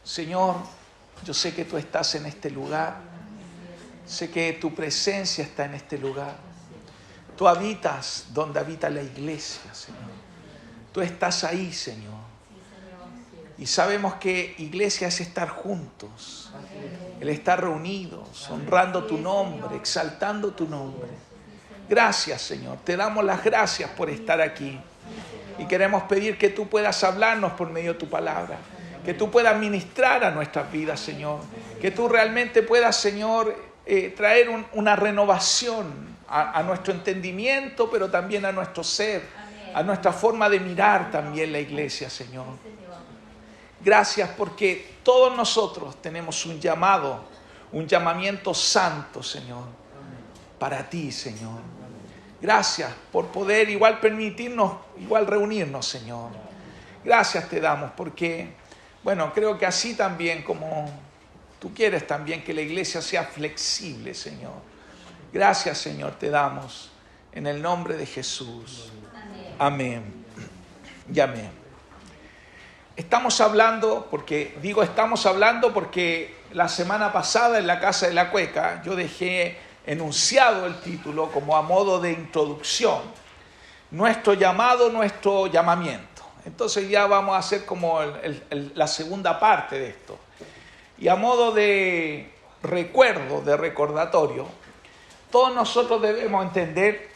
Señor, yo sé que tú estás en este lugar. Sé que tu presencia está en este lugar. Tú habitas donde habita la iglesia, Señor. Tú estás ahí, Señor. Y sabemos que iglesia es estar juntos, el estar reunidos, honrando tu nombre, exaltando tu nombre. Gracias, Señor. Te damos las gracias por estar aquí. Y queremos pedir que tú puedas hablarnos por medio de tu palabra. Que tú puedas ministrar a nuestras vidas, Señor. Que tú realmente puedas, Señor, traer una renovación a nuestro entendimiento, pero también a nuestro ser, a nuestra forma de mirar también la iglesia, Señor. Gracias porque todos nosotros tenemos un llamado, un llamamiento santo, Señor, para ti, Señor. Gracias por poder igual permitirnos, igual reunirnos, Señor. Gracias te damos porque, bueno, creo que así también como tú quieres también que la iglesia sea flexible, Señor. Gracias, Señor, te damos en el nombre de Jesús. Amén. Y amén. Estamos hablando porque la semana pasada en la Casa de la Cueca yo dejé enunciado el título como a modo de introducción. Nuestro llamado, nuestro llamamiento. Entonces ya vamos a hacer como la segunda parte de esto. Y a modo de recuerdo, de recordatorio, todos nosotros debemos entender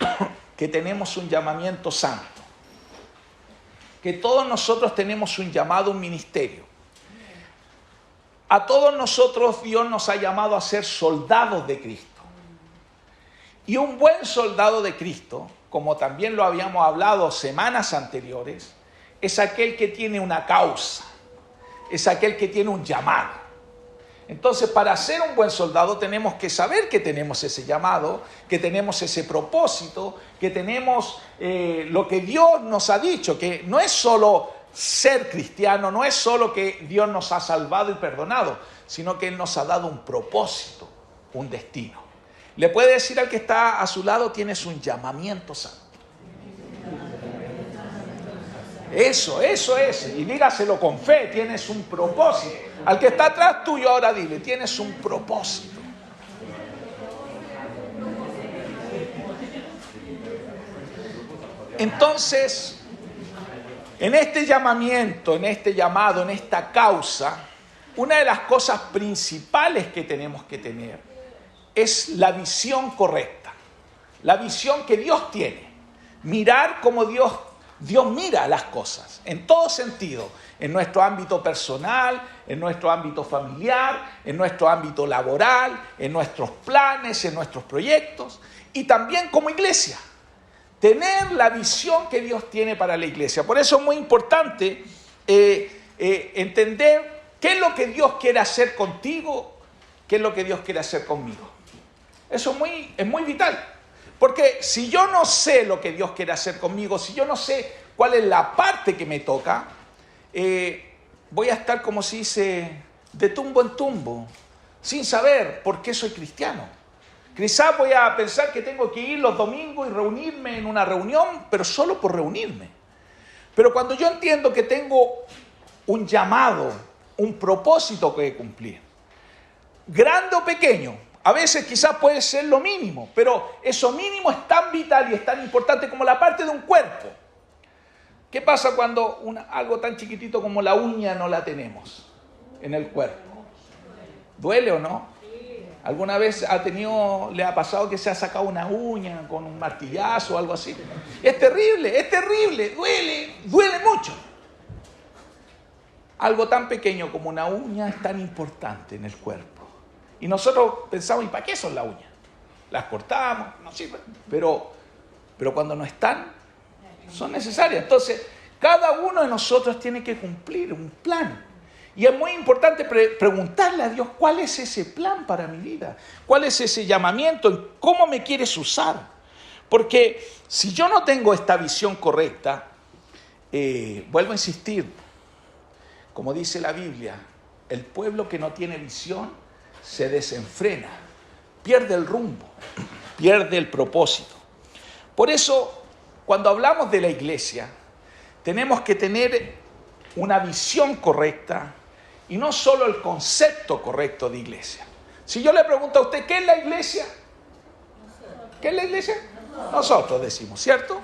que tenemos un llamamiento santo. Que todos nosotros tenemos un llamado, un ministerio. A todos nosotros Dios nos ha llamado a ser soldados de Cristo. Y un buen soldado de Cristo, como también lo habíamos hablado semanas anteriores, es aquel que tiene una causa, es aquel que tiene un llamado. Entonces, para ser un buen soldado tenemos que saber que tenemos ese llamado, que tenemos ese propósito, que tenemos lo que Dios nos ha dicho, que no es solo ser cristiano, no es solo que Dios nos ha salvado y perdonado, sino que Él nos ha dado un propósito, un destino. Le puede decir al que está a su lado, tienes un llamamiento santo. Eso es. Y dígaselo con fe, tienes un propósito. Al que está atrás tuyo ahora dile, tienes un propósito. Entonces, en este llamamiento, en este llamado, en esta causa, una de las cosas principales que tenemos que tener es la visión correcta. La visión que Dios tiene. Mirar como Dios mira las cosas, en todo sentido, en nuestro ámbito personal, en nuestro ámbito familiar, en nuestro ámbito laboral, en nuestros planes, en nuestros proyectos, y también como iglesia, tener la visión que Dios tiene para la iglesia. Por eso es muy importante entender qué es lo que Dios quiere hacer contigo, qué es lo que Dios quiere hacer conmigo. Eso es muy vital. Porque si yo no sé lo que Dios quiere hacer conmigo, si yo no sé cuál es la parte que me toca, voy a estar, como se dice, de tumbo en tumbo, sin saber por qué soy cristiano. Quizás voy a pensar que tengo que ir los domingos y reunirme en una reunión, pero solo por reunirme. Pero cuando yo entiendo que tengo un llamado, un propósito que cumplir, grande o pequeño, a veces quizás puede ser lo mínimo, pero eso mínimo es tan vital y es tan importante como la parte de un cuerpo. ¿Qué pasa cuando algo tan chiquitito como la uña no la tenemos en el cuerpo? ¿Duele o no? ¿Alguna vez le ha pasado que se ha sacado una uña con un martillazo o algo así? Es terrible, duele mucho. Algo tan pequeño como una uña es tan importante en el cuerpo. Y nosotros pensamos, ¿y para qué son las uñas? Las cortamos, no sirven. Pero cuando no están, son necesarias. Entonces, cada uno de nosotros tiene que cumplir un plan. Y es muy importante preguntarle a Dios, ¿cuál es ese plan para mi vida? ¿Cuál es ese llamamiento? ¿Cómo me quieres usar? Porque si yo no tengo esta visión correcta, vuelvo a insistir, como dice la Biblia, el pueblo que no tiene visión se desenfrena, pierde el rumbo, pierde el propósito. Por eso, cuando hablamos de la iglesia, tenemos que tener una visión correcta y no solo el concepto correcto de iglesia. Si yo le pregunto a usted, ¿qué es la iglesia? ¿Qué es la iglesia? Nosotros decimos, ¿cierto?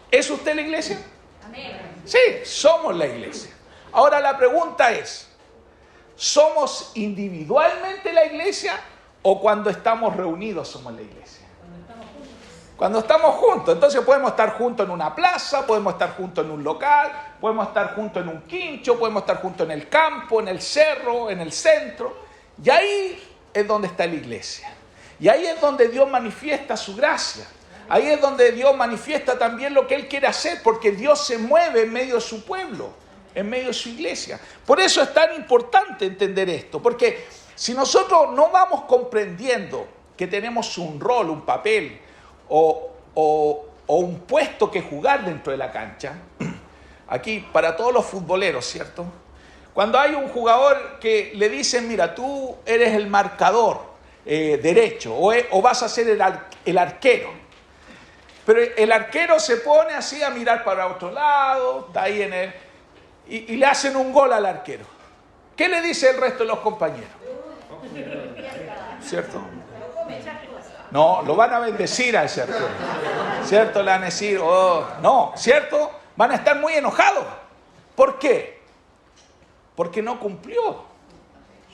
¿Es usted la iglesia? Sí, somos la iglesia. Ahora la pregunta es, ¿somos individualmente la iglesia o cuando estamos reunidos somos la iglesia? Cuando estamos juntos. Entonces podemos estar juntos en una plaza, podemos estar juntos en un local, podemos estar juntos en un quincho, podemos estar juntos en el campo, en el cerro, en el centro. Y ahí es donde está la iglesia. Y ahí es donde Dios manifiesta su gracia. Ahí es donde Dios manifiesta también lo que Él quiere hacer, porque Dios se mueve en medio de su pueblo, en medio de su iglesia. Por eso es tan importante entender esto, porque si nosotros no vamos comprendiendo que tenemos un rol, un papel o un puesto que jugar dentro de la cancha, aquí para todos los futboleros, ¿cierto? Cuando hay un jugador que le dicen, mira, tú eres el marcador derecho o vas a ser el arquero. Pero el arquero se pone así a mirar para otro lado, está ahí y le hacen un gol al arquero. ¿Qué le dice el resto de los compañeros? ¿Cierto? No, lo van a bendecir a ese arquero. ¿Cierto? Le van a decir, oh, no, ¿cierto? Van a estar muy enojados. ¿Por qué? Porque no cumplió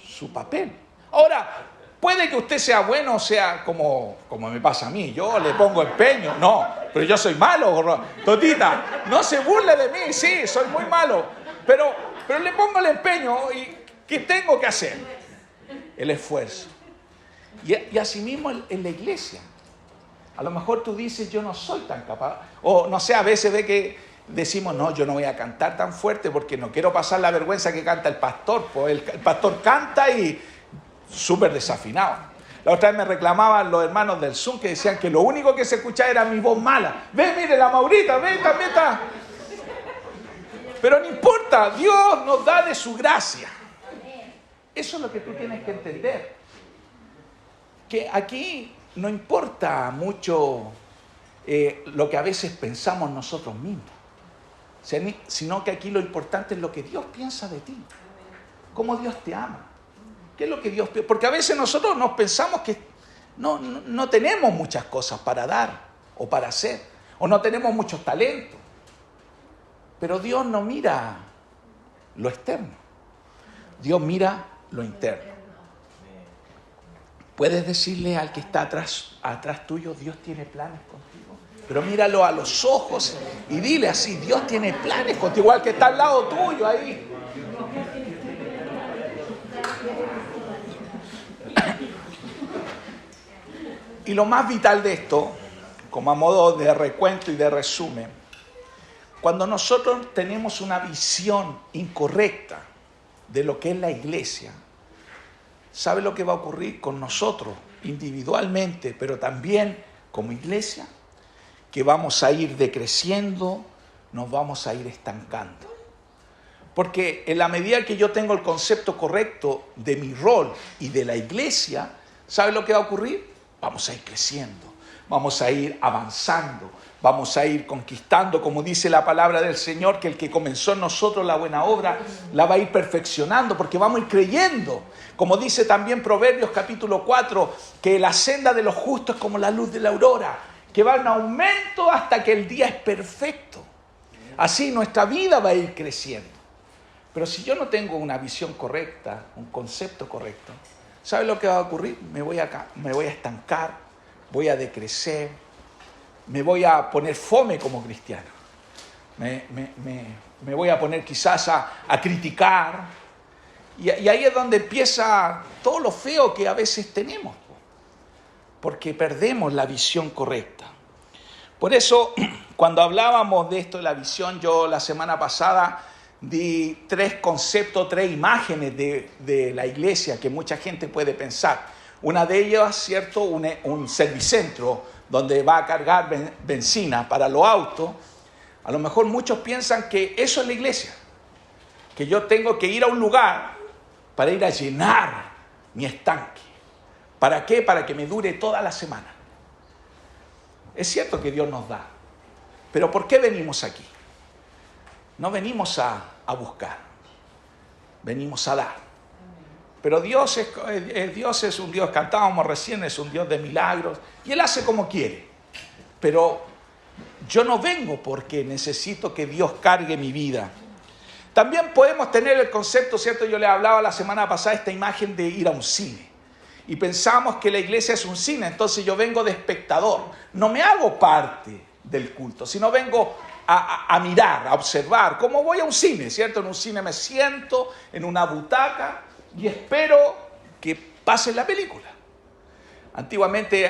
su papel. Ahora, puede que usted sea bueno, sea como me pasa a mí. Yo le pongo empeño. No, pero yo soy malo. Totita, no se burle de mí. Sí, soy muy malo. Pero le pongo el empeño. ¿Y qué tengo que hacer? El esfuerzo. Y así mismo en la iglesia. A lo mejor tú dices, yo no soy tan capaz. O no sé, a veces ve que decimos, no, yo no voy a cantar tan fuerte porque no quiero pasar la vergüenza que canta el pastor. Pues el pastor canta y súper desafinado. La otra vez me reclamaban los hermanos del Zoom que decían que lo único que se escuchaba era mi voz mala. Ve, mire, la Maurita, ve, también está. Pero no importa, Dios nos da de su gracia. Eso es lo que tú tienes que entender. Que aquí no importa mucho lo que a veces pensamos nosotros mismos, sino que aquí lo importante es lo que Dios piensa de ti, cómo Dios te ama, qué es lo que Dios piensa. Porque a veces nosotros nos pensamos que no tenemos muchas cosas para dar o para hacer, o no tenemos muchos talentos, pero Dios no mira lo externo, Dios mira lo interno. Puedes decirle al que está atrás tuyo, Dios tiene planes contigo. Pero míralo a los ojos y dile así, Dios tiene planes contigo, al que está al lado tuyo ahí. Y lo más vital de esto, como a modo de recuento y de resumen, cuando nosotros tenemos una visión incorrecta de lo que es la iglesia, ¿sabe lo que va a ocurrir con nosotros individualmente, pero también como iglesia? Que vamos a ir decreciendo, nos vamos a ir estancando. Porque en la medida que yo tengo el concepto correcto de mi rol y de la iglesia, ¿sabe lo que va a ocurrir? Vamos a ir creciendo, vamos a ir avanzando, vamos a ir conquistando, como dice la palabra del Señor, que el que comenzó en nosotros la buena obra la va a ir perfeccionando, porque vamos a ir creyendo. Como dice también Proverbios capítulo 4, que la senda de los justos es como la luz de la aurora, que va en aumento hasta que el día es perfecto. Así nuestra vida va a ir creciendo. Pero si yo no tengo una visión correcta, un concepto correcto, ¿sabe lo que va a ocurrir? Me voy a estancar, voy a decrecer, me voy a poner fome como cristiano. Me voy a poner quizás a criticar. Y ahí es donde empieza todo lo feo que a veces tenemos, porque perdemos la visión correcta. Por eso, cuando hablábamos de esto de la visión, yo la semana pasada di 3 conceptos, 3 imágenes de la iglesia que mucha gente puede pensar. Una de ellas, ¿cierto? Un servicentro donde va a cargar benzina para los autos. A lo mejor muchos piensan que eso es la iglesia, que yo tengo que ir a un lugar para ir a llenar mi estanque. ¿Para qué? Para que me dure toda la semana. Es cierto que Dios nos da, pero ¿por qué venimos aquí? No venimos a buscar, venimos a dar. Pero Dios es un Dios, cantábamos recién, es un Dios de milagros, y Él hace como quiere. Pero yo no vengo porque necesito que Dios cargue mi vida. También podemos tener el concepto, ¿cierto? Yo le hablaba la semana pasada esta imagen de ir a un cine. Y pensamos que la iglesia es un cine, entonces yo vengo de espectador. No me hago parte del culto, sino vengo a mirar, a observar. Como voy a un cine, ¿cierto? En un cine me siento en una butaca y espero que pase la película. Antiguamente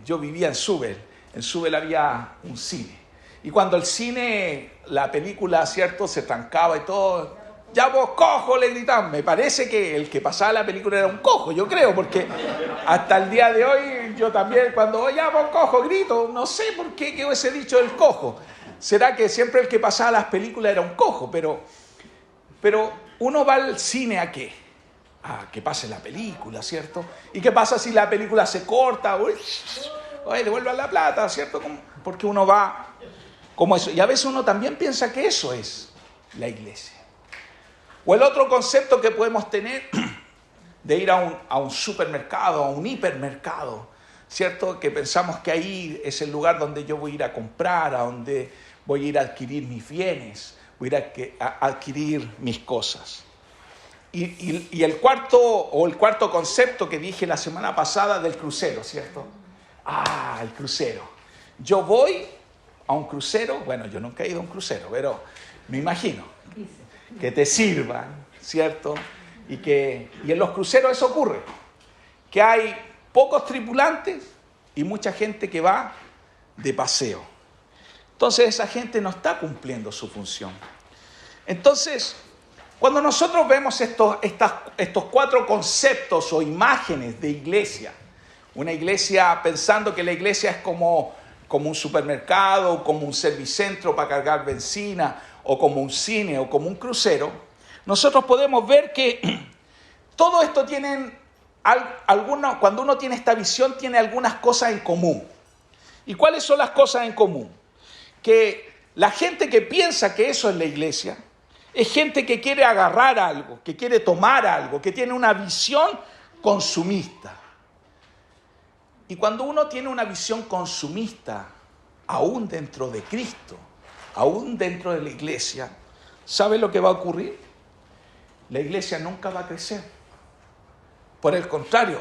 yo vivía en Subel. En Subel había un cine. Y cuando el cine, la película, ¿cierto?, se trancaba y todo, ya vos cojo, le gritaban. Me parece que el que pasaba la película era un cojo, yo creo, porque hasta el día de hoy yo también cuando ya vos cojo grito, no sé por qué quedó ese dicho del cojo. ¿Será que siempre el que pasaba las películas era un cojo? Pero uno va al cine ¿a qué? A que pase la película, ¿cierto? ¿Y qué pasa si la película se corta? Uy, devuelvan la plata, ¿cierto? Porque uno va como eso. Y a veces uno también piensa que eso es la iglesia. O el otro concepto que podemos tener de ir a un supermercado, a un hipermercado, ¿cierto? Que pensamos que ahí es el lugar donde yo voy a ir a comprar, a donde voy a ir a adquirir mis bienes, voy a ir a adquirir mis cosas. Y el cuarto concepto que dije la semana pasada del crucero, ¿cierto? El crucero. Yo voy a un crucero, bueno, yo nunca he ido a un crucero, pero me imagino que te sirvan, ¿cierto? Y en los cruceros eso ocurre, que hay pocos tripulantes y mucha gente que va de paseo. Entonces esa gente no está cumpliendo su función. Entonces, cuando nosotros vemos estos cuatro conceptos o imágenes de iglesia, una iglesia pensando que la iglesia es como un supermercado, como un servicentro para cargar benzina, o como un cine, o como un crucero, nosotros podemos ver que todo esto cuando uno tiene esta visión, tiene algunas cosas en común. ¿Y cuáles son las cosas en común? Que la gente que piensa que eso es la iglesia, es gente que quiere agarrar algo, que quiere tomar algo, que tiene una visión consumista. Y cuando uno tiene una visión consumista, aún dentro de Cristo, aún dentro de la iglesia, ¿sabe lo que va a ocurrir? La iglesia nunca va a crecer. Por el contrario,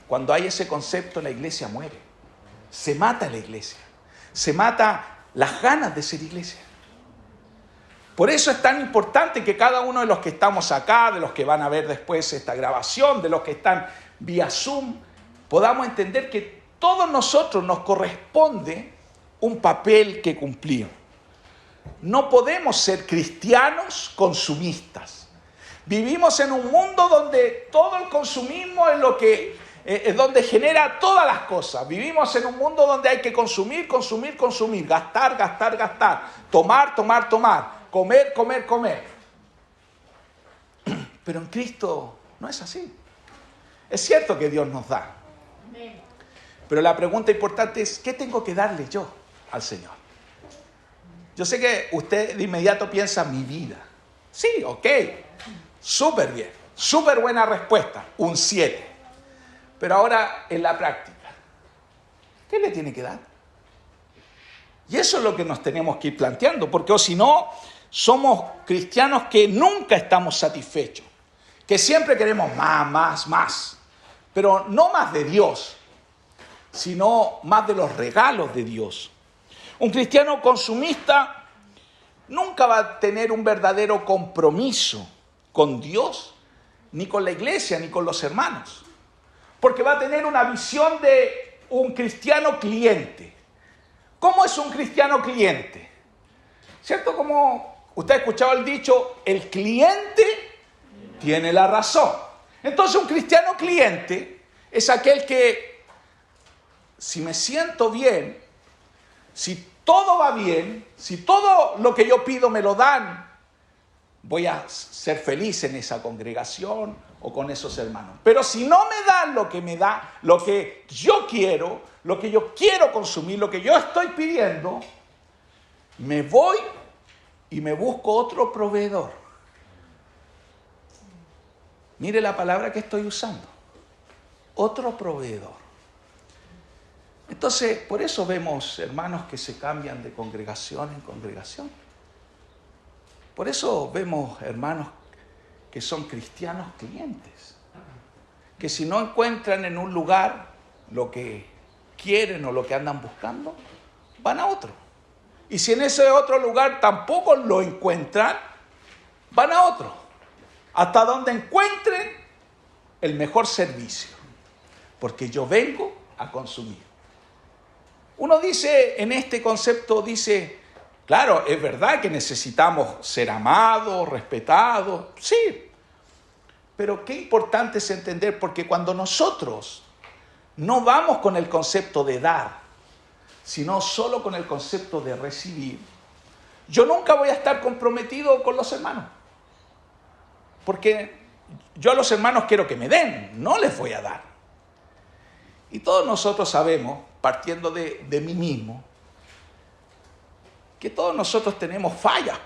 cuando hay ese concepto, la iglesia muere. Se mata la iglesia. Se mata las ganas de ser iglesia. Por eso es tan importante que cada uno de los que estamos acá, de los que van a ver después esta grabación, de los que están vía Zoom, podamos entender que todos nosotros nos corresponde un papel que cumplir. No podemos ser cristianos consumistas. Vivimos en un mundo donde todo el consumismo es lo que es donde genera todas las cosas. Vivimos en un mundo donde hay que consumir, consumir, consumir, gastar, gastar, gastar, tomar, tomar, tomar, comer, comer, comer. Pero en Cristo no es así. Es cierto que Dios nos da. Pero la pregunta importante es, ¿qué tengo que darle yo al Señor? Yo sé que usted de inmediato piensa, mi vida. Sí, ok, súper bien, súper buena respuesta, un 7. Pero ahora en la práctica, ¿qué le tiene que dar? Y eso es lo que nos tenemos que ir planteando, porque o si no, somos cristianos que nunca estamos satisfechos, que siempre queremos más, pero no más de Dios, sino más de los regalos de Dios. Un cristiano consumista nunca va a tener un verdadero compromiso con Dios, ni con la iglesia, ni con los hermanos. Porque va a tener una visión de un cristiano cliente. ¿Cómo es un cristiano cliente? ¿Cierto? Como usted ha escuchado el dicho, el cliente tiene la razón. Entonces un cristiano cliente es aquel que, si me siento bien, si todo va bien, si todo lo que yo pido me lo dan, voy a ser feliz en esa congregación o con esos hermanos. Pero si no me dan lo que me da, lo que yo quiero consumir, lo que yo estoy pidiendo, me voy y me busco otro proveedor. Mire la palabra que estoy usando. Otro proveedor. Entonces, por eso vemos hermanos que se cambian de congregación en congregación. Por eso vemos hermanos que son cristianos clientes. Que si no encuentran en un lugar lo que quieren o lo que andan buscando, van a otro. Y si en ese otro lugar tampoco lo encuentran, van a otro. Hasta donde encuentren el mejor servicio. Porque yo vengo a consumir. Uno dice, en este concepto dice, claro, es verdad que necesitamos ser amados, respetados, sí. Pero qué importante es entender, porque cuando nosotros no vamos con el concepto de dar, sino solo con el concepto de recibir, yo nunca voy a estar comprometido con los hermanos. Porque yo a los hermanos quiero que me den, no les voy a dar. Y todos nosotros sabemos, partiendo de mí mismo, que todos nosotros tenemos fallas,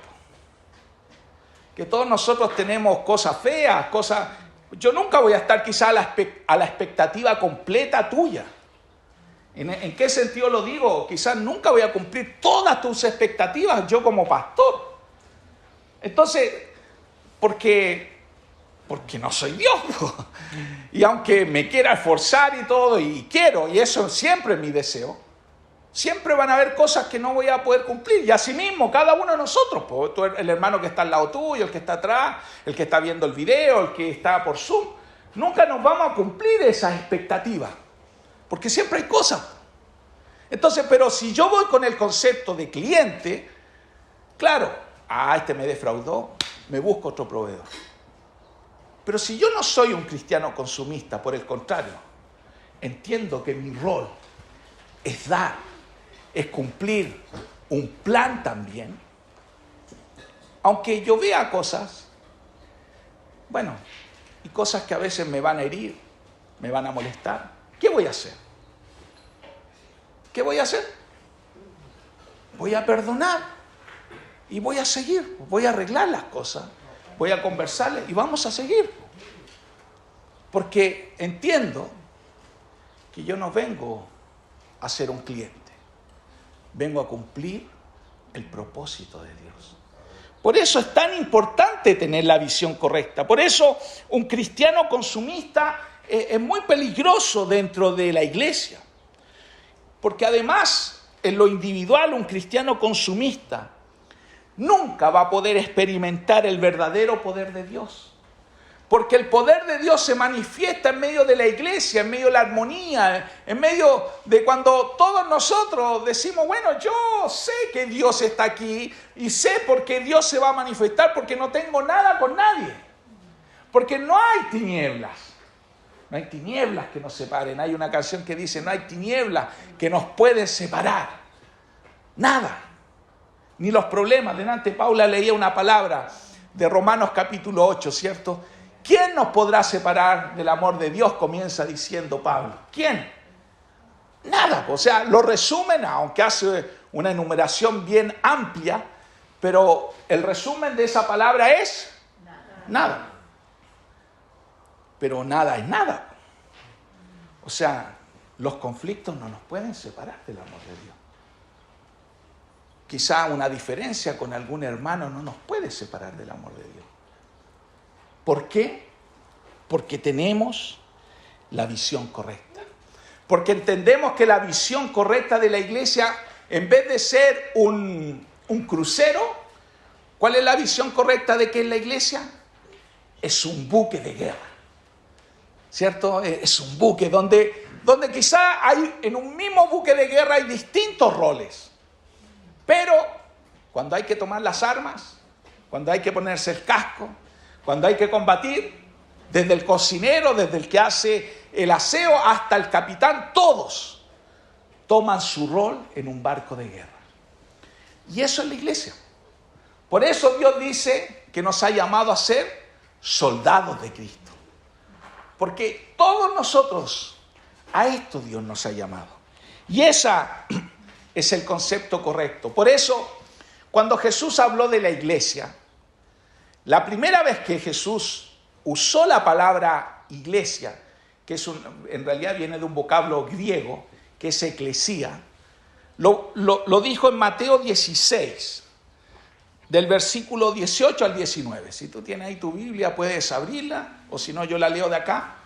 que todos nosotros tenemos cosas feas, cosas... Yo nunca voy a estar quizá a la expectativa completa tuya. ¿En qué sentido lo digo? Quizás nunca voy a cumplir todas tus expectativas yo como pastor. Entonces, porque no soy Dios. Y aunque me quiera esforzar y todo, y quiero, y eso siempre es mi deseo, siempre van a haber cosas que no voy a poder cumplir. Y así mismo, cada uno de nosotros, pues, el hermano que está al lado tuyo, el que está atrás, el que está viendo el video, el que está por Zoom, nunca nos vamos a cumplir esas expectativas. Porque siempre hay cosas. Entonces, pero si yo voy con el concepto de cliente, claro, este me defraudó, me busco otro proveedor. Pero si yo no soy un cristiano consumista, por el contrario, entiendo que mi rol es dar, es cumplir un plan también, aunque yo vea cosas, bueno, y cosas que a veces me van a herir, me van a molestar, ¿qué voy a hacer? ¿Qué voy a hacer? Voy a perdonar y voy a seguir, voy a arreglar las cosas, voy a conversarles y vamos a seguir. Porque entiendo que yo no vengo a ser un cliente, vengo a cumplir el propósito de Dios. Por eso es tan importante tener la visión correcta. Por eso un cristiano consumista es muy peligroso dentro de la iglesia. Porque además, en lo individual, un cristiano consumista nunca va a poder experimentar el verdadero poder de Dios. Porque el poder de Dios se manifiesta en medio de la iglesia, en medio de la armonía, en medio de cuando todos nosotros decimos, bueno, yo sé que Dios está aquí y sé por qué Dios se va a manifestar, porque no tengo nada con nadie. Porque no hay tinieblas. No hay tinieblas que nos separen. Hay una canción que dice, no hay tinieblas que nos pueden separar. Nada. Ni los problemas. Delante Paula leía una palabra de Romanos capítulo 8, ¿cierto? ¿Quién nos podrá separar del amor de Dios? Comienza diciendo Pablo. ¿Quién? Nada. O sea, lo resumen, aunque hace una enumeración bien amplia, pero el resumen de esa palabra es nada. Pero nada es nada. O sea, los conflictos no nos pueden separar del amor de Dios. Quizá una diferencia con algún hermano no nos puede separar del amor de Dios. ¿Por qué? Porque tenemos la visión correcta. Porque entendemos que la visión correcta de la iglesia, en vez de ser un crucero, ¿cuál es la visión correcta de qué es la iglesia? Es un buque de guerra. ¿Cierto? Es un buque donde quizá hay, en un mismo buque de guerra hay distintos roles. Pero cuando hay que tomar las armas, cuando hay que ponerse el casco, cuando hay que combatir, desde el cocinero, desde el que hace el aseo hasta el capitán, todos toman su rol en un barco de guerra. Y eso es la iglesia. Por eso Dios dice que nos ha llamado a ser soldados de Cristo. Porque todos nosotros, a esto Dios nos ha llamado. Y ese es el concepto correcto. Por eso, cuando Jesús habló de la iglesia, la primera vez que Jesús usó la palabra iglesia, que en realidad viene de un vocablo griego, que es eclesía, lo dijo en Mateo 16, del versículo 18 al 19. Si tú tienes ahí tu Biblia, puedes abrirla, o si no, yo la leo de acá.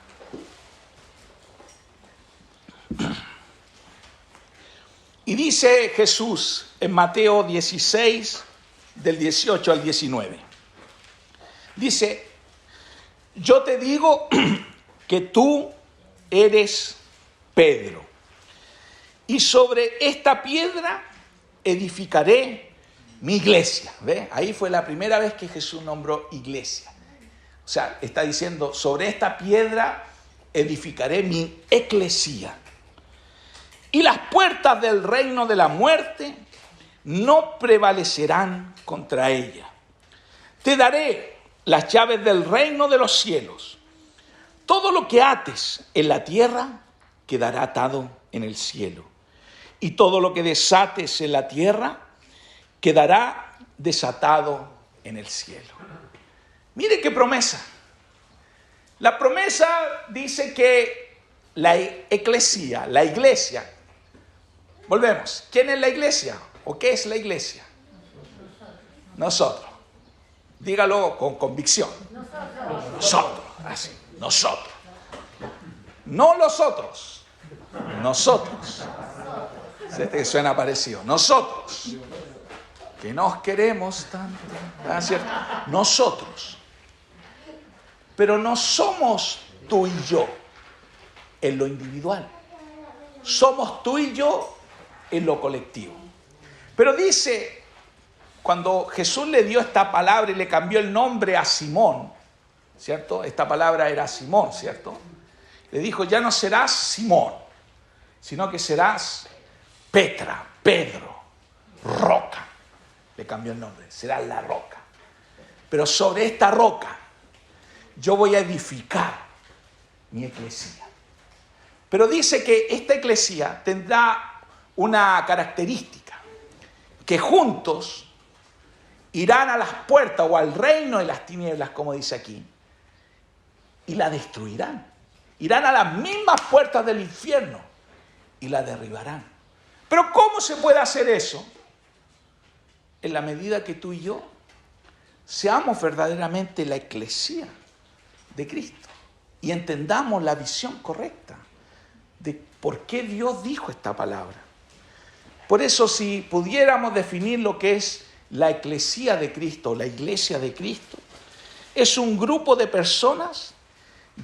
Y dice Jesús en Mateo 16, del 18 al 19. Dice, yo te digo que tú eres Pedro, y sobre esta piedra edificaré mi iglesia. ¿Ve? Ahí fue la primera vez que Jesús nombró iglesia. O sea, está diciendo, sobre esta piedra edificaré mi eclesía. Y las puertas del reino de la muerte no prevalecerán contra ella. Te daré las llaves del reino de los cielos. Todo lo que ates en la tierra quedará atado en el cielo. Y todo lo que desates en la tierra quedará desatado en el cielo. Mire qué promesa. La promesa dice que la eclesía, la iglesia. Volvemos. ¿Quién es la iglesia? ¿O qué es la iglesia? Nosotros. Dígalo con convicción. Nosotros. Así. Nosotros. No los otros. Nosotros. Se te suena parecido. Nosotros. Que nos queremos tanto. ¿Ah, cierto? Nosotros. Pero no somos tú y yo en lo individual. Somos tú y yo en lo colectivo. Pero dice, cuando Jesús le dio esta palabra y le cambió el nombre a Simón, ¿cierto? Esta palabra era Simón, ¿cierto? Le dijo, ya no serás Simón, sino que serás Petra, Pedro, roca. Le cambió el nombre, será la roca. Pero sobre esta roca yo voy a edificar mi eclesía. Pero dice que esta eclesía tendrá una característica, que juntos irán a las puertas o al reino de las tinieblas, como dice aquí, y la destruirán. Irán a las mismas puertas del infierno y la derribarán. Pero ¿cómo se puede hacer eso? En la medida que tú y yo seamos verdaderamente la eclesía de Cristo y entendamos la visión correcta de por qué Dios dijo esta palabra. Por eso, si pudiéramos definir lo que es la eclesía de Cristo, la iglesia de Cristo, es un grupo de personas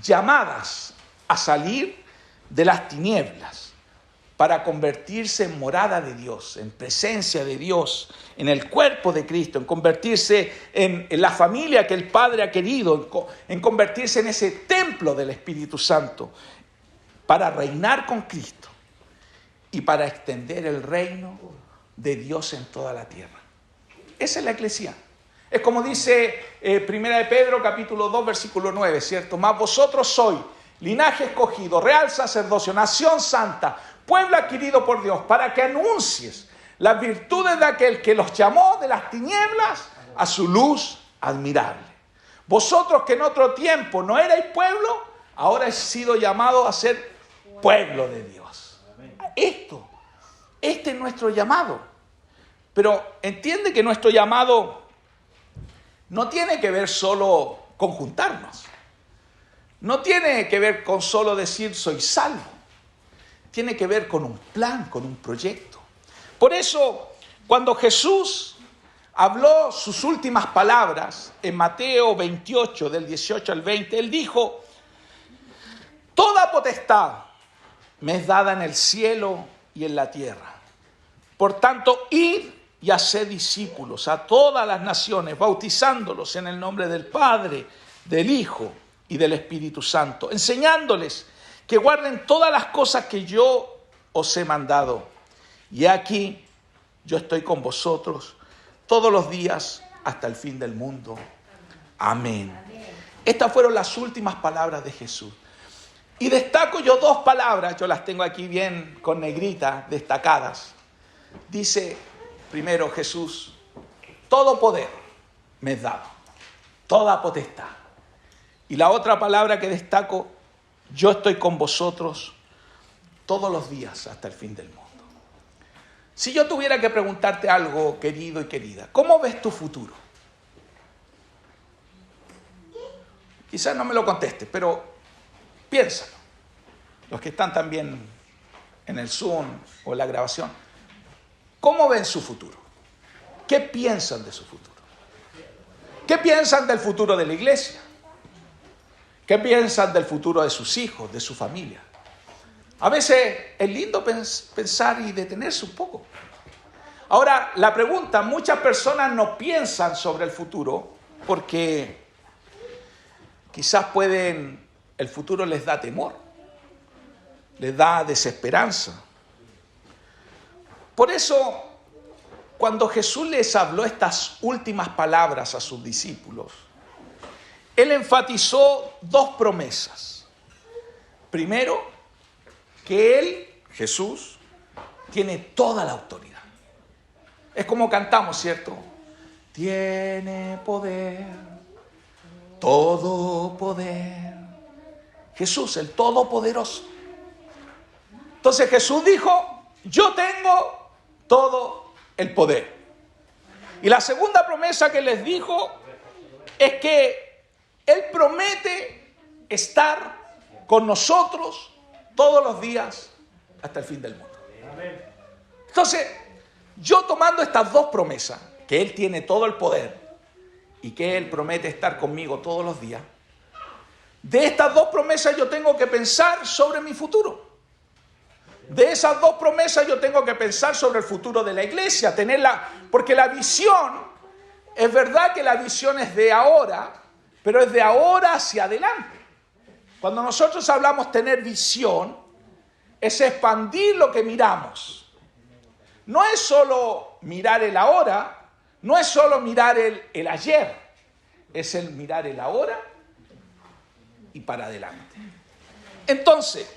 llamadas a salir de las tinieblas para convertirse en morada de Dios, en presencia de Dios, en el cuerpo de Cristo, en convertirse en la familia que el Padre ha querido, en convertirse en ese templo del Espíritu Santo, para reinar con Cristo y para extender el reino de Dios en toda la tierra. Esa es la eclesía. Es como dice Primera de Pedro, capítulo 2, versículo 9, ¿cierto? Mas vosotros sois linaje escogido, real sacerdocio, nación santa, pueblo adquirido por Dios, para que anuncies las virtudes de aquel que los llamó de las tinieblas a su luz admirable. Vosotros que en otro tiempo no erais pueblo, ahora habéis sido llamados a ser pueblo de Dios. Este es nuestro llamado. Pero entiende que nuestro llamado no tiene que ver solo con juntarnos. No tiene que ver con solo decir soy salvo. Tiene que ver con un plan, con un proyecto. Por eso, cuando Jesús habló sus últimas palabras en Mateo 28, del 18 al 20, Él dijo, toda potestad me es dada en el cielo y en la tierra. Por tanto, id y haced discípulos a todas las naciones, bautizándolos en el nombre del Padre, del Hijo y del Espíritu Santo, enseñándoles que guarden todas las cosas que yo os he mandado. Y aquí yo estoy con vosotros todos los días hasta el fin del mundo. Amén. Estas fueron las últimas palabras de Jesús. Y destaco yo dos palabras, yo las tengo aquí bien con negrita, destacadas. Dice primero Jesús, todo poder me es dado, toda potestad. Y la otra palabra que destaco, yo estoy con vosotros todos los días hasta el fin del mundo. Si yo tuviera que preguntarte algo, querido y querida, ¿cómo ves tu futuro? Quizás no me lo contestes, pero piénsalo. Los que están también en el Zoom o en la grabación, ¿cómo ven su futuro? ¿Qué piensan de su futuro? ¿Qué piensan del futuro de la iglesia? ¿Qué piensan del futuro de sus hijos, de su familia? A veces es lindo pensar y detenerse un poco. Ahora, la pregunta, muchas personas no piensan sobre el futuro porque quizás el futuro les da temor, les da desesperanza. Por eso, cuando Jesús les habló estas últimas palabras a sus discípulos, Él enfatizó dos promesas. Primero, que Él, Jesús, tiene toda la autoridad. Es como cantamos, ¿cierto? Tiene poder, todo poder. Jesús, el Todopoderoso. Entonces Jesús dijo, yo tengo todo el poder. Y la segunda promesa que les dijo es que Él promete estar con nosotros todos los días hasta el fin del mundo. Entonces, yo tomando estas dos promesas, que Él tiene todo el poder y que Él promete estar conmigo todos los días, de estas dos promesas yo tengo que pensar sobre mi futuro. De esas dos promesas yo tengo que pensar sobre el futuro de la iglesia, porque la visión, es verdad que la visión es de ahora, pero es de ahora hacia adelante. Cuando nosotros hablamos tener visión, es expandir lo que miramos. No es solo mirar el ahora, no es solo mirar el ayer, es el mirar el ahora y para adelante. Entonces,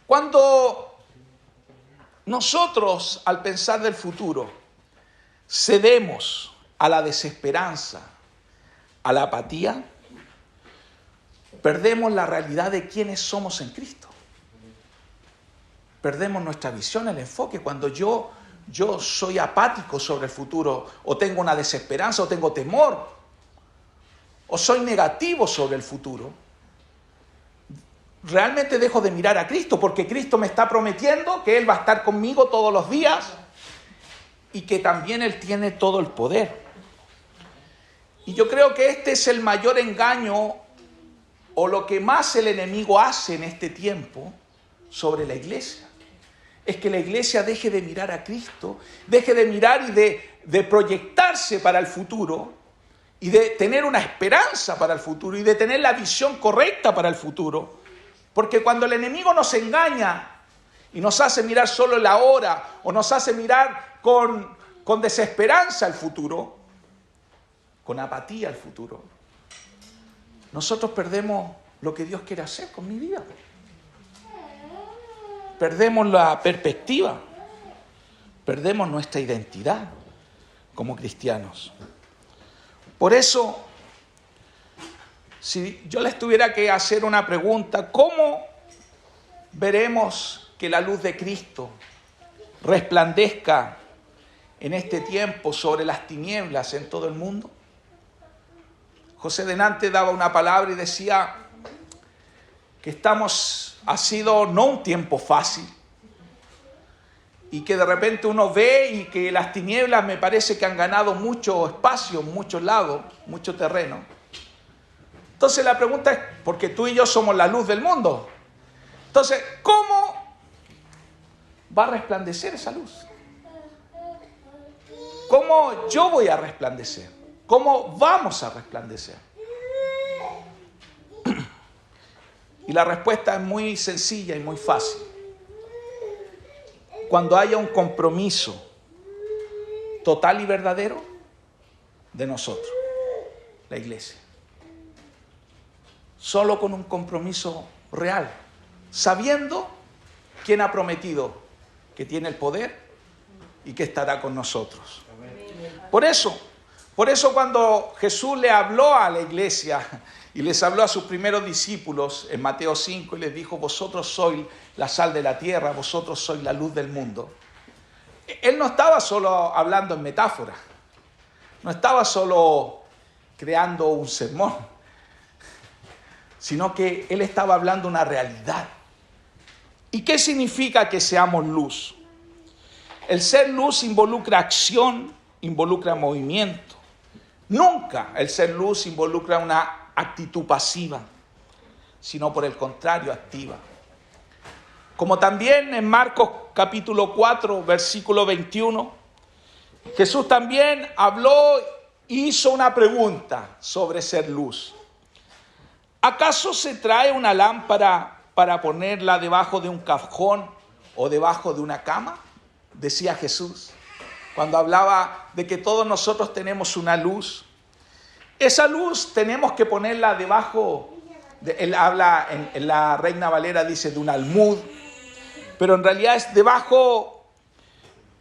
cuando nosotros, al pensar del futuro, cedemos a la desesperanza, a la apatía, perdemos la realidad de quiénes somos en Cristo. Perdemos nuestra visión, el enfoque. Cuando yo soy apático sobre el futuro, o tengo una desesperanza, o tengo temor, o soy negativo sobre el futuro, realmente dejo de mirar a Cristo, porque Cristo me está prometiendo que Él va a estar conmigo todos los días y que también Él tiene todo el poder. Y yo creo que este es el mayor engaño, o lo que más el enemigo hace en este tiempo sobre la iglesia. Es que la iglesia deje de mirar a Cristo, deje de mirar y de proyectarse para el futuro, y de tener una esperanza para el futuro, y de tener la visión correcta para el futuro. Porque cuando el enemigo nos engaña y nos hace mirar solo el ahora, o nos hace mirar con desesperanza el futuro, con apatía al futuro, nosotros perdemos lo que Dios quiere hacer con mi vida. Perdemos la perspectiva, perdemos nuestra identidad como cristianos. Por eso, si yo les tuviera que hacer una pregunta, ¿cómo veremos que la luz de Cristo resplandezca en este tiempo sobre las tinieblas en todo el mundo? José de Nantes daba una palabra y decía que ha sido no un tiempo fácil, y que de repente uno ve y que las tinieblas me parece que han ganado mucho espacio, muchos lados, mucho terreno. Entonces la pregunta es, porque tú y yo somos la luz del mundo, entonces, ¿cómo va a resplandecer esa luz? ¿Cómo yo voy a resplandecer? ¿Cómo vamos a resplandecer? Y la respuesta es muy sencilla y muy fácil. Cuando haya un compromiso total y verdadero de nosotros, la iglesia. Solo con un compromiso real, sabiendo quién ha prometido que tiene el poder y que estará con nosotros. Por eso, Por eso cuando Jesús le habló a la iglesia y les habló a sus primeros discípulos en Mateo 5 y les dijo, vosotros sois la sal de la tierra, vosotros sois la luz del mundo. Él no estaba solo hablando en metáfora, no estaba solo creando un sermón, sino que él estaba hablando una realidad. ¿Y qué significa que seamos luz? El ser luz involucra acción, involucra movimiento. Nunca el ser luz involucra una actitud pasiva, sino por el contrario, activa. Como también en Marcos capítulo 4, versículo 21, Jesús también habló e hizo una pregunta sobre ser luz. ¿Acaso se trae una lámpara para ponerla debajo de un cajón o debajo de una cama? Decía Jesús, cuando hablaba de que todos nosotros tenemos una luz. Esa luz tenemos que ponerla debajo, él habla en la Reina Valera, dice de un almud, pero en realidad es debajo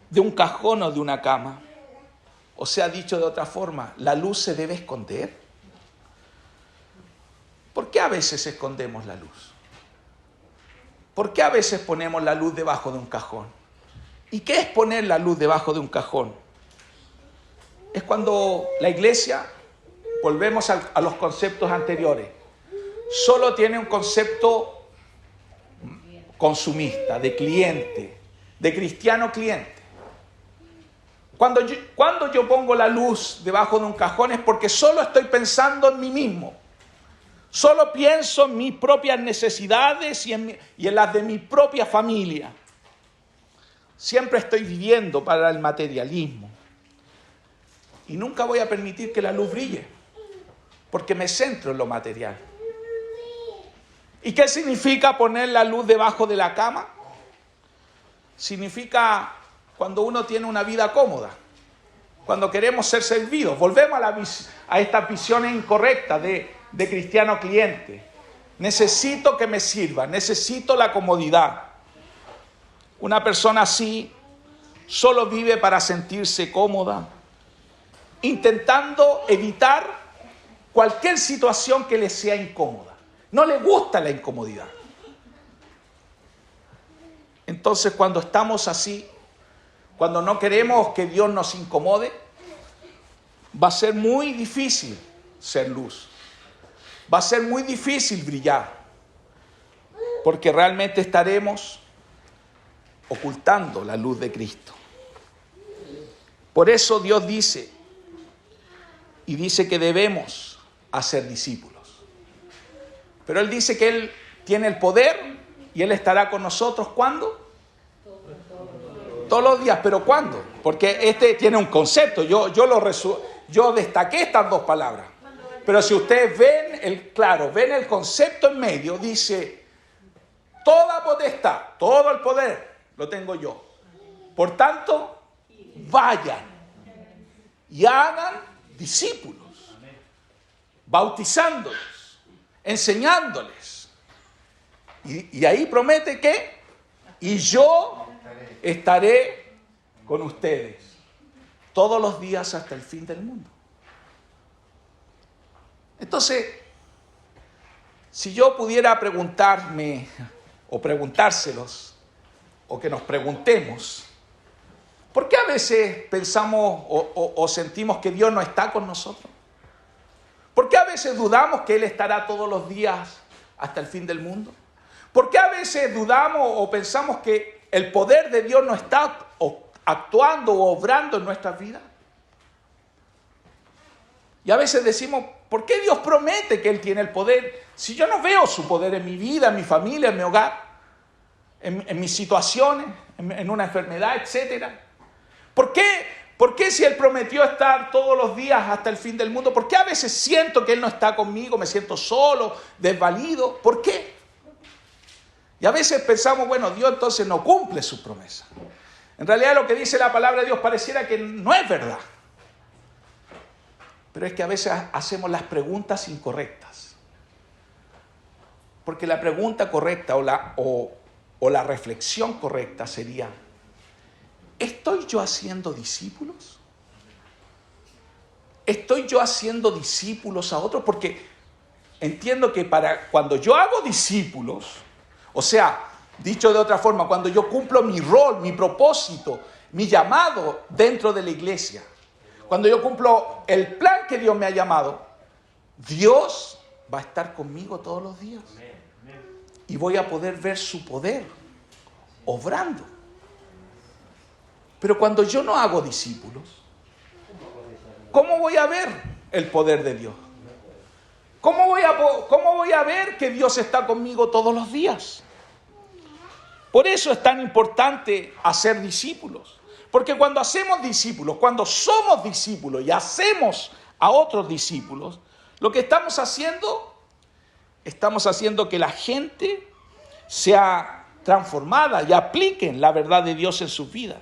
de un cajón o de una cama. O sea, dicho de otra forma, ¿la luz se debe esconder? ¿Por qué a veces escondemos la luz? ¿Por qué a veces ponemos la luz debajo de un cajón? ¿Y qué es poner la luz debajo de un cajón? Es cuando la iglesia, volvemos a los conceptos anteriores, solo tiene un concepto consumista, de cliente, de cristiano cliente. Cuando yo pongo la luz debajo de un cajón es porque solo estoy pensando en mí mismo. Solo pienso en mis propias necesidades y en las de mi propia familia. Siempre estoy viviendo para el materialismo. Y nunca voy a permitir que la luz brille, porque me centro en lo material. ¿Y qué significa poner la luz debajo de la cama? Significa cuando uno tiene una vida cómoda, cuando queremos ser servidos. Volvemos a estas visiones incorrectas de cristiano cliente. Necesito que me sirva, necesito la comodidad. Una persona así solo vive para sentirse cómoda, intentando evitar cualquier situación que le sea incómoda. No le gusta la incomodidad. Entonces, cuando estamos así, cuando no queremos que Dios nos incomode, va a ser muy difícil ser luz. Va a ser muy difícil brillar, porque realmente estaremos ocultando la luz de Cristo. Por eso Dios dice que debemos hacer discípulos. Pero Él dice que Él tiene el poder y Él estará con nosotros, ¿cuándo? Todos los días. ¿Pero cuándo? Porque este tiene un concepto. Yo destaqué estas dos palabras. Pero si ustedes ven el concepto en medio, dice, toda potestad, todo el poder lo tengo yo. Por tanto, vayan y hagan discípulos, bautizándolos, enseñándoles. Y ahí promete que, y yo estaré con ustedes todos los días hasta el fin del mundo. Entonces, si yo pudiera preguntarme o preguntárselos, o que nos preguntemos, ¿por qué a veces pensamos o sentimos que Dios no está con nosotros? ¿Por qué a veces dudamos que Él estará todos los días hasta el fin del mundo? ¿Por qué a veces dudamos o pensamos que el poder de Dios no está actuando o obrando en nuestras vidas? Y a veces decimos, ¿por qué Dios promete que Él tiene el poder si yo no veo su poder en mi vida, en mi familia, en mi hogar, en mis situaciones, en una enfermedad, etcétera? ¿Por qué si Él prometió estar todos los días hasta el fin del mundo? ¿Por qué a veces siento que Él no está conmigo, me siento solo, desvalido? ¿Por qué? Y a veces pensamos, bueno, Dios entonces no cumple su promesa. En realidad lo que dice la palabra de Dios pareciera que no es verdad. Pero es que a veces hacemos las preguntas incorrectas. Porque la pregunta correcta o la reflexión correcta sería, ¿estoy yo haciendo discípulos? ¿Estoy yo haciendo discípulos a otros? Porque entiendo que cuando yo hago discípulos, o sea, dicho de otra forma, cuando yo cumplo mi rol, mi propósito, mi llamado dentro de la iglesia, cuando yo cumplo el plan que Dios me ha llamado, Dios va a estar conmigo todos los días. Y voy a poder ver su poder obrando. Pero cuando yo no hago discípulos, ¿cómo voy a ver el poder de Dios? ¿Cómo voy a ver que Dios está conmigo todos los días? Por eso es tan importante hacer discípulos. Porque cuando hacemos discípulos, cuando somos discípulos y hacemos a otros discípulos, lo que estamos haciendo que la gente sea transformada y apliquen la verdad de Dios en sus vidas.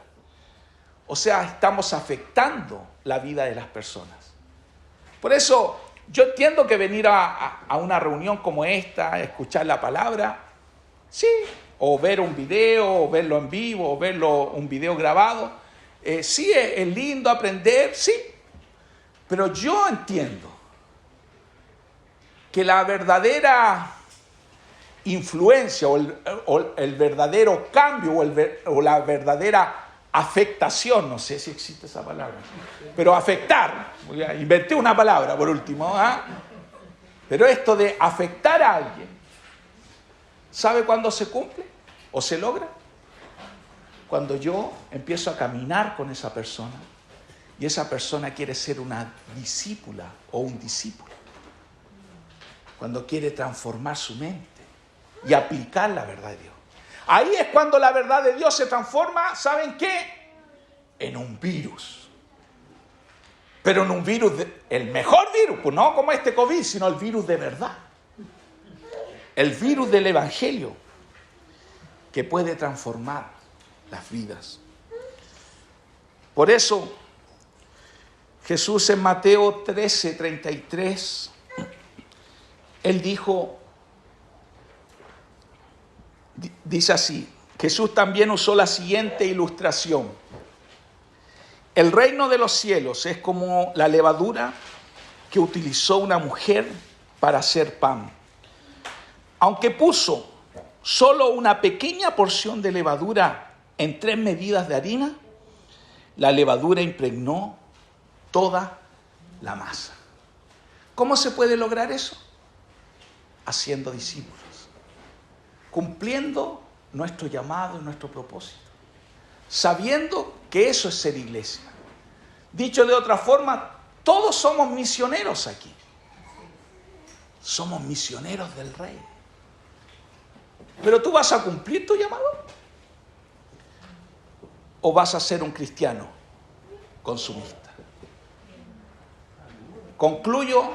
O sea, estamos afectando la vida de las personas. Por eso, yo entiendo que venir a una reunión como esta, escuchar la palabra, sí, o ver un video, o verlo en vivo, o verlo un video grabado, sí, es lindo aprender, sí. Pero yo entiendo que la verdadera influencia o el verdadero cambio o la verdadera afectación, no sé si existe esa palabra, pero afectar, inventé una palabra por último, pero esto de afectar a alguien, ¿sabe cuándo se cumple o se logra? Cuando yo empiezo a caminar con esa persona y esa persona quiere ser una discípula o un discípulo. Cuando quiere transformar su mente y aplicar la verdad de Dios. Ahí es cuando la verdad de Dios se transforma, ¿saben qué? En un virus. Pero en un virus, el mejor virus, pues no como este COVID, sino el virus de verdad. El virus del Evangelio, que puede transformar las vidas. Por eso, Jesús en Mateo 13:33, Él dice así, Jesús también usó la siguiente ilustración. El reino de los cielos es como la levadura que utilizó una mujer para hacer pan. Aunque puso solo una pequeña porción de levadura en 3 medidas de harina, la levadura impregnó toda la masa. ¿Cómo se puede lograr eso? Haciendo discípulos, cumpliendo nuestro llamado y nuestro propósito, sabiendo que eso es ser iglesia. Dicho de otra forma, todos somos misioneros aquí. Somos misioneros del Rey. ¿Pero tú vas a cumplir tu llamado? ¿O vas a ser un cristiano consumista? Concluyo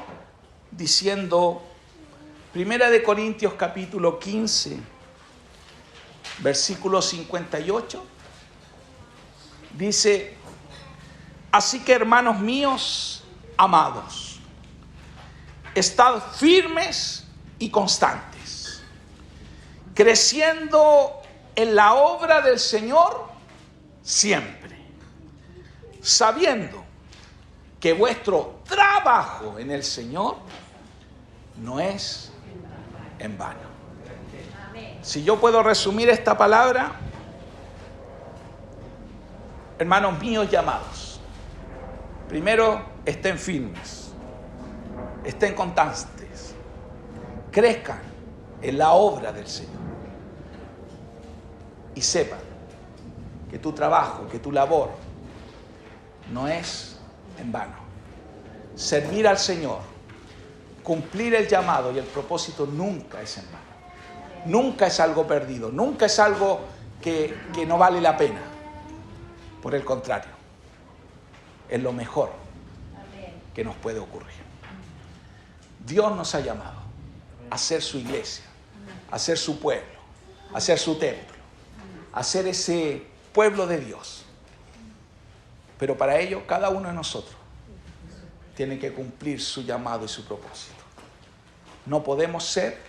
diciendo, 1 Corintios capítulo 15, versículo 58, dice, así que hermanos míos, amados, estad firmes y constantes, creciendo en la obra del Señor siempre, sabiendo que vuestro trabajo en el Señor no es en vano. Si yo puedo resumir esta palabra, hermanos míos llamados, primero estén firmes, estén constantes, crezcan en la obra del Señor y sepan que tu trabajo, que tu labor no es en vano. Servir al Señor, cumplir el llamado y el propósito nunca es en vano. Nunca es algo perdido, nunca es algo que no vale la pena. Por el contrario, es lo mejor que nos puede ocurrir. Dios nos ha llamado a ser su iglesia, a ser su pueblo, a ser su templo, a ser ese pueblo de Dios. Pero para ello, cada uno de nosotros tiene que cumplir su llamado y su propósito. No podemos ser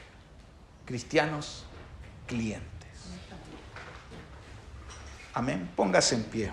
cristianos clientes. Amén. Póngase en pie.